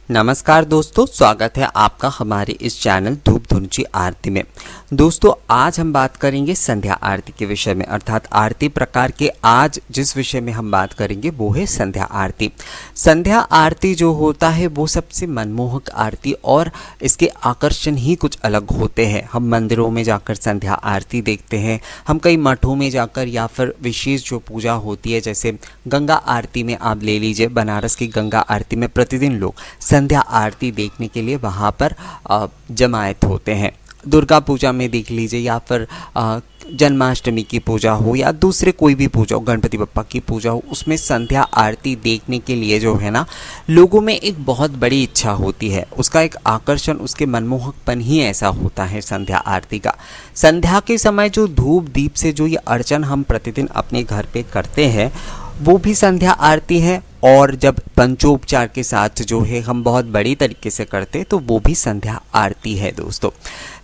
नमस्कार दोस्तों, स्वागत है आपका हमारे इस चैनल धूप धुंची आरती में। दोस्तों, आज हम बात करेंगे संध्या आरती के विषय में, अर्थात आरती प्रकार के आज जिस विषय में हम बात करेंगे वो है संध्या आरती। संध्या आरती जो होता है वो सबसे मनमोहक आरती और इसके आकर्षण ही कुछ अलग होते हैं। हम मंदिरों में जाकर संध्या आरती देखते हैं, हम कई मठों में जाकर या फिर विशेष जो पूजा होती है जैसे गंगा आरती में आप ले लीजिए, बनारस की गंगा आरती में प्रतिदिन लोग संध्या आरती देखने के लिए वहाँ पर जमायत होते हैं। दुर्गा पूजा में देख लीजिए या फिर जन्माष्टमी की पूजा हो या दूसरे कोई भी पूजा हो, गणपति बप्पा की पूजा हो, उसमें संध्या आरती देखने के लिए जो है ना लोगों में एक बहुत बड़ी इच्छा होती है। उसका एक आकर्षण, उसके मनमोहकपन ही ऐसा होता है संध्या आरती का। संध्या के समय जो धूप दीप से जो ये अर्चन हम प्रतिदिन अपने घर पे करते हैं वो भी संध्या आरती है, और जब पंचोपचार के साथ जो है हम बहुत बड़ी तरीके से करते हैं तो वो भी संध्या आरती है। दोस्तों,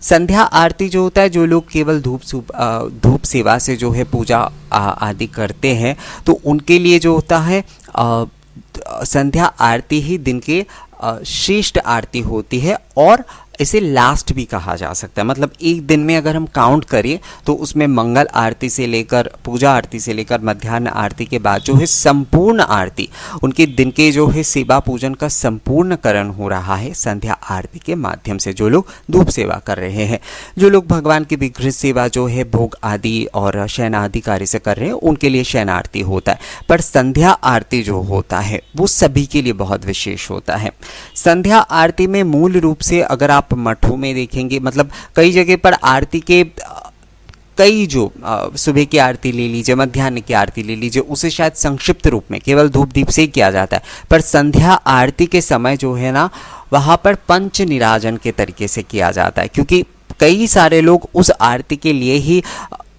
संध्या आरती जो होता है, जो लोग केवल धूप सेवा से जो है पूजा आदि करते हैं तो उनके लिए जो होता है संध्या आरती ही दिन के श्रेष्ठ आरती होती है, और इसे लास्ट भी कहा जा सकता है। मतलब एक दिन में अगर हम काउंट करें तो उसमें मंगल आरती से लेकर पूजा आरती से लेकर मध्याह्न आरती के बाद जो है संपूर्ण आरती, उनके दिन के जो है सेवा पूजन का संपूर्णकरण हो रहा है संध्या आरती के माध्यम से। जो लोग धूप सेवा कर रहे हैं, जो लोग भगवान की विग्रह सेवा जो है भोग आदि और शयन आदि कार्य से कर रहे हैं, उनके लिए शयन आरती होता है। पर संध्या आरती जो होता है वो सभी के लिए बहुत विशेष होता है। संध्या आरती में मूल रूप से अगर आप मठों में देखेंगे, मतलब कई जगह पर आरती के कई जो सुबह की आरती ले लीजिए, मध्याह्न की आरती ले लीजिए, उसे शायद संक्षिप्त रूप में केवल धूप दीप से ही किया जाता है। पर संध्या आरती के समय जो है ना वहाँ पर पंच निराजन के तरीके से किया जाता है, क्योंकि कई सारे लोग उस आरती के लिए ही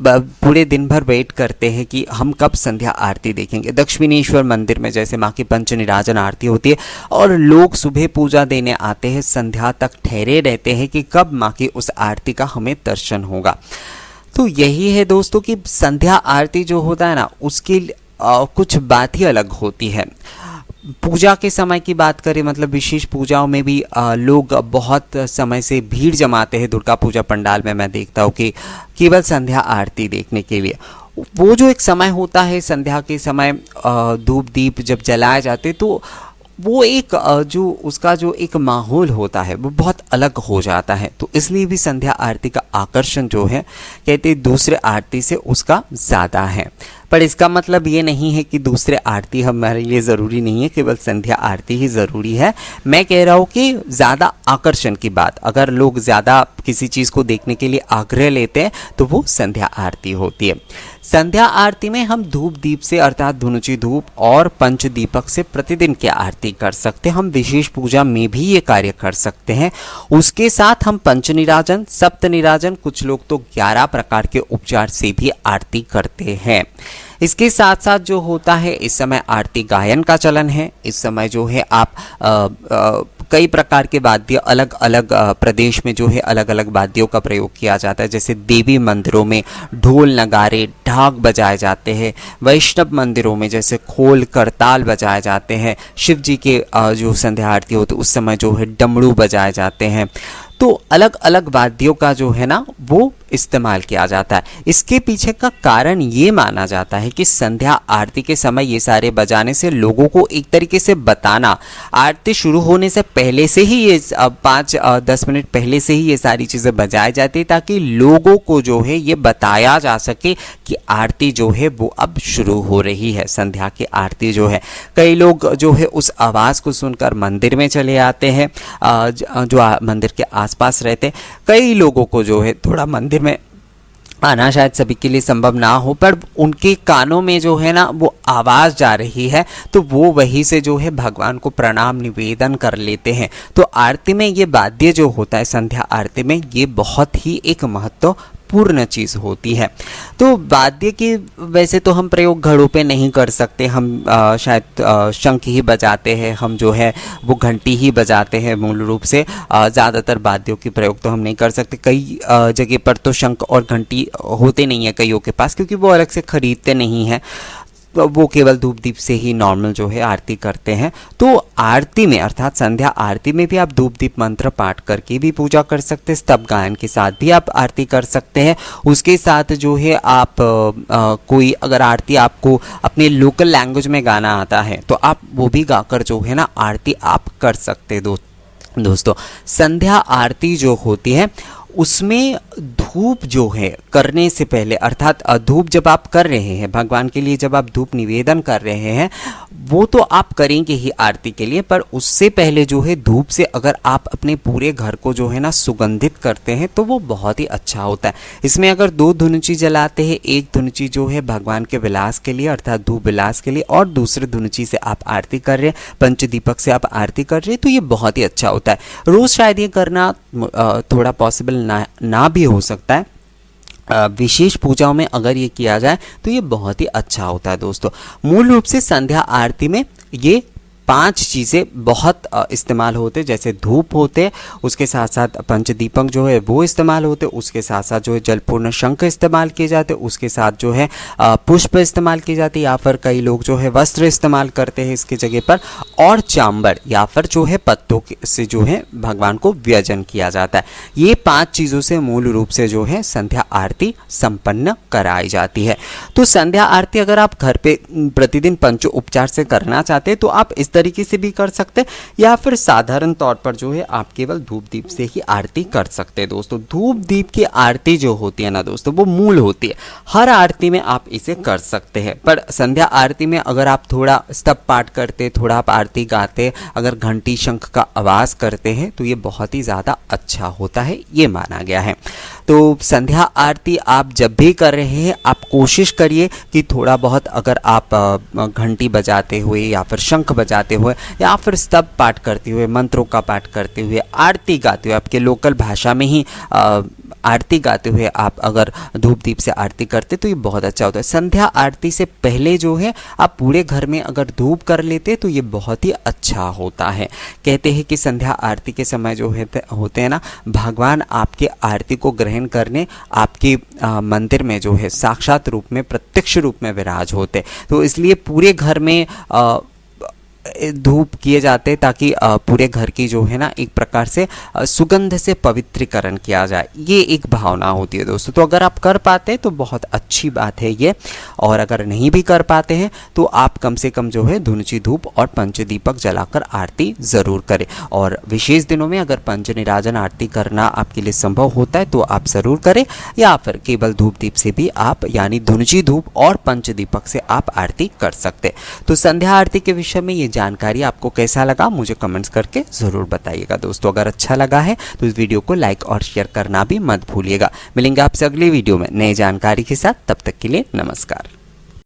पूरे दिन भर वेट करते हैं कि हम कब संध्या आरती देखेंगे। दक्षिणेश्वर मंदिर में जैसे माँ की पंच निराजन आरती होती है और लोग सुबह पूजा देने आते हैं, संध्या तक ठहरे रहते हैं कि कब माँ की उस आरती का हमें दर्शन होगा। तो यही है दोस्तों कि संध्या आरती जो होता है ना उसकी कुछ बात ही अलग होती है। पूजा के समय की बात करें, मतलब विशेष पूजाओं में भी लोग बहुत समय से भीड़ जमाते हैं। दुर्गा पूजा पंडाल में मैं देखता हूँ कि केवल संध्या आरती देखने के लिए वो जो एक समय होता है, संध्या के समय धूप दीप जब जलाए जाते तो वो एक जो उसका जो एक माहौल होता है वो बहुत अलग हो जाता है। तो इसलिए भी संध्या आरती का आकर्षण जो है कहते हैं दूसरे आरती से उसका ज़्यादा है। पर इसका मतलब ये नहीं है कि दूसरे आरती हमारे लिए ज़रूरी नहीं है, केवल संध्या आरती ही ज़रूरी है। मैं कह रहा हूँ कि ज़्यादा आकर्षण की बात, अगर लोग ज़्यादा किसी चीज़ को देखने के लिए आग्रह लेते हैं तो वो संध्या आरती होती है। संध्या आरती में हम धूप दीप से अर्थात धुनुची धूप और पंच दीपक से प्रतिदिन की आरती कर सकते हैं। हम विशेष पूजा में भी ये कार्य कर सकते हैं। उसके साथ हम पंच निराजन, सप्त निराजन, कुछ लोग तो 11 प्रकार के उपचार से भी आरती करते हैं। इसके साथ साथ जो होता है, इस समय आरती गायन का चलन है। इस समय जो है आप कई प्रकार के वाद्य अलग अलग प्रदेश में जो है अलग अलग वाद्यों का प्रयोग किया जाता है। जैसे देवी मंदिरों में ढोल नगारे ढाक बजाए जाते हैं, वैष्णव मंदिरों में जैसे खोल करताल बजाए जाते हैं, शिव जी के जो संध्या आरती होती है उस समय जो है डमरू बजाए जाते हैं। तो अलग अलग वाद्यों का जो है ना वो इस्तेमाल किया जाता है। इसके पीछे का कारण ये माना जाता है कि संध्या आरती के समय ये सारे बजाने से लोगों को एक तरीके से बताना, आरती शुरू होने से पहले से ही ये 5-10 मिनट पहले से ही ये सारी चीज़ें बजाई जाती है, ताकि लोगों को जो है ये बताया जा सके कि आरती जो है वो अब शुरू हो रही है, संध्या की आरती जो है। कई लोग जो है उस आवाज़ को सुनकर मंदिर में चले आते हैं, जो मंदिर के आसपास रहते। कई लोगों को जो है थोड़ा मंदिर में आना शायद सभी के लिए संभव ना हो, पर उनके कानों में जो है ना वो आवाज़ जा रही है तो वो वहीं से जो है भगवान को प्रणाम निवेदन कर लेते हैं। तो आरती में ये वाद्य जो होता है संध्या आरती में, ये बहुत ही एक महत्वपूर्ण चीज़ होती है। तो वाद्य की वैसे तो हम प्रयोग घड़ों पे नहीं कर सकते, हम शायद शंख ही बजाते हैं, हम जो है वो घंटी ही बजाते हैं मूल रूप से। ज़्यादातर वाद्यों की प्रयोग तो हम नहीं कर सकते। कई जगह पर तो शंख और घंटी होते नहीं है कईयों के पास, क्योंकि वो अलग से खरीदते नहीं हैं। वो केवल धूप दीप से ही नॉर्मल जो है आरती करते हैं। तो आरती में अर्थात संध्या आरती में भी आप धूप दीप मंत्र पाठ करके भी पूजा कर सकते हैं, स्तव गायन के साथ भी आप आरती कर सकते हैं। उसके साथ जो है आप कोई अगर आरती आपको अपने लोकल लैंग्वेज में गाना आता है तो आप वो भी गाकर जो है ना आरती आप कर सकते हैं। दोस्तों संध्या आरती जो होती है उसमें धूप जो है करने से पहले अर्थात धूप जब आप कर रहे हैं भगवान के लिए, जब आप धूप निवेदन कर रहे हैं वो तो आप करेंगे ही आरती के लिए, पर उससे पहले जो है धूप से अगर आप अपने पूरे घर को जो है ना सुगंधित करते हैं तो वो बहुत ही अच्छा होता है। इसमें अगर 2 धुनुची जलाते हैं, एक धुनुची जो है भगवान के विलास के लिए अर्थात धूप विलास के लिए और दूसरे धुनुची से आप आरती कर रहे हैं, पंचदीपक से आप आरती कर रहे हैं, तो ये बहुत ही अच्छा होता है। रोज़ शायद ये करना थोड़ा पॉसिबल ना भी हो सकता है, विशेष पूजाओं में अगर ये किया जाए तो ये बहुत ही अच्छा होता है। दोस्तों मूल रूप से संध्या आरती में ये 5 चीज़ें बहुत इस्तेमाल होते, जैसे धूप होते, उसके साथ साथ पंचदीपक जो है वो इस्तेमाल होते, उसके साथ साथ जो है जलपूर्ण शंख इस्तेमाल किए जाते, उसके साथ जो है पुष्प इस्तेमाल किए जाते, या फिर कई लोग जो है वस्त्र इस्तेमाल करते हैं इसकी जगह पर, और चांबर या फिर जो है पत्तों से जो है भगवान को व्यजन किया जाता है। ये 5 चीज़ों से मूल रूप से जो है संध्या आरती संपन्न कराई जाती है। तो संध्या आरती अगर आप घर पे प्रतिदिन पंचो उपचार से करना चाहते हैं तो आप इस तरीके से भी कर सकते हैं, या फिर साधारण तौर पर जो है आप केवल धूप दीप से ही आरती कर सकते हैं। दोस्तों धूप दीप की आरती जो होती है ना दोस्तों वो मूल होती है, हर आरती में आप इसे कर सकते हैं, पर संध्या आरती में अगर आप थोड़ा स्तव पाठ करते, थोड़ा आप आरती गाते, अगर घंटी शंख का आवाज़ करते हैं तो ये बहुत ही ज़्यादा अच्छा होता है, ये माना गया है। तो संध्या आरती आप जब भी कर रहे हैं आप कोशिश करिए कि थोड़ा बहुत अगर आप घंटी बजाते हुए या फिर शंख बजाते हुए या फिर स्तव पाठ करते हुए, मंत्रों का पाठ करते हुए, आरती गाते हुए, आपके लोकल भाषा में ही आरती गाते हुए आप अगर धूप दीप से आरती करते तो ये बहुत अच्छा होता है। संध्या आरती से पहले जो है आप पूरे घर में अगर धूप कर लेते तो ये बहुत ही अच्छा होता है। कहते हैं कि संध्या आरती के समय जो होते हैं ना भगवान आपके आरती को ग्रहण करने आपके मंदिर में जो है साक्षात रूप में, प्रत्यक्ष रूप में विराज होते, तो इसलिए पूरे घर में धूप किए जाते हैं ताकि पूरे घर की जो है ना एक प्रकार से सुगंध से पवित्रीकरण किया जाए, ये एक भावना होती है दोस्तों। तो अगर आप कर पाते हैं तो बहुत अच्छी बात है ये, और अगर नहीं भी कर पाते हैं तो आप कम से कम जो है धुनुची धूप और पंचदीपक जलाकर आरती ज़रूर करें। और विशेष दिनों में अगर पंच निराजन आरती करना आपके लिए संभव होता है तो आप ज़रूर करें, या फिर केवल धूप दीप से भी आप यानी धुनुची धूप और पंचदीपक से आप आरती कर सकते। तो संध्या आरती के विषय में ये जानकारी आपको कैसा लगा मुझे कमेंट्स करके ज़रूर बताइएगा। दोस्तों अगर अच्छा लगा है तो इस वीडियो को लाइक और शेयर करना भी मत भूलिएगा। मिलेंगे आपसे अगली वीडियो में नई जानकारी के साथ, तब तक के लिए नमस्कार।